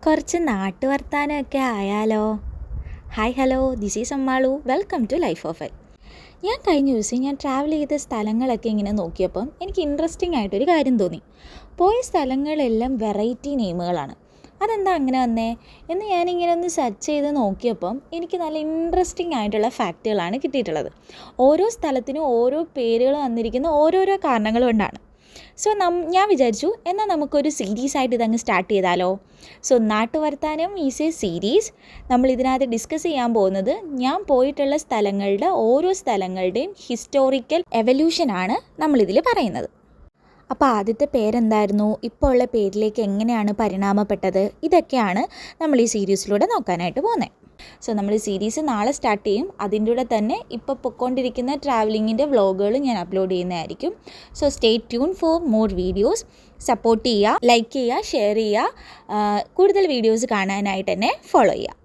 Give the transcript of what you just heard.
കുറച്ച് നാട്ടുവർത്താനമൊക്കെ ആയാലോ? Hi hello, this is Ammalu. Welcome to life of I. കഴിഞ്ഞ ദിവസം ഞാൻ ട്രാവൽ ചെയ്ത സ്ഥലങ്ങളൊക്കെ ഇങ്ങനെ നോക്കിയപ്പം എനിക്ക് ഇൻട്രസ്റ്റിംഗ് ആയിട്ടൊരു കാര്യം തോന്നി. പോയ സ്ഥലങ്ങളെല്ലാം വെറൈറ്റി നെയിമുകളാണ്. അതെന്താ അങ്ങനെ വന്നേ എന്ന് ഞാനിങ്ങനെ ഒന്ന് സെർച്ച് ചെയ്ത് നോക്കിയപ്പം എനിക്ക് നല്ല ഇൻട്രസ്റ്റിംഗ് ആയിട്ടുള്ള ഫാക്റ്റുകളാണ് കിട്ടിയിട്ടുള്ളത്. ഓരോ സ്ഥലത്തിനും ഓരോ പേരുകൾ വന്നിരിക്കുന്ന ഓരോരോ കാരണങ്ങൾ കൊണ്ടാണ്. സോ ഞാൻ വിചാരിച്ചു എന്നാൽ നമുക്കൊരു സീരീസായിട്ട് ഇതങ്ങ് സ്റ്റാർട്ട് ചെയ്താലോ. സോ നാട്ടുവർത്താനം ഈസ് എ സീരീസ്. നമ്മൾ ഇതിനകത്ത് ഡിസ്കസ് ചെയ്യാൻ പോകുന്നത് ഞാൻ പോയിട്ടുള്ള സ്ഥലങ്ങളുടെ ഓരോ സ്ഥലങ്ങളുടെയും ഹിസ്റ്റോറിക്കൽ എവല്യൂഷനാണ് നമ്മളിതിൽ പറയുന്നത്. അപ്പോൾ ആദ്യത്തെ പേരെന്തായിരുന്നു, ഇപ്പോൾ ഉള്ള പേരിലേക്ക് എങ്ങനെയാണ് പരിണാമപ്പെട്ടത്, ഇതൊക്കെയാണ് നമ്മൾ ഈ സീരീസിലൂടെ നോക്കാനായിട്ട് പോകുന്നത്. സോ നമ്മൾ ഈ സീരീസ് നാളെ സ്റ്റാർട്ട് ചെയ്യും. അതിൻ്റെ കൂടെ തന്നെ ഇപ്പോൾ പൊയ്ക്കൊണ്ടിരിക്കുന്ന ട്രാവലിങ്ങിൻ്റെ വ്ളോഗുകൾ ഞാൻ അപ്ലോഡ് ചെയ്യുന്നതായിരിക്കും. So stay tune for more videos. Support ചെയ്യുക, ലൈക്ക് ചെയ്യുക, ഷെയർ ചെയ്യുക. കൂടുതൽ വീഡിയോസ് കാണാനായിട്ട് തന്നെ ഫോളോ ചെയ്യുക.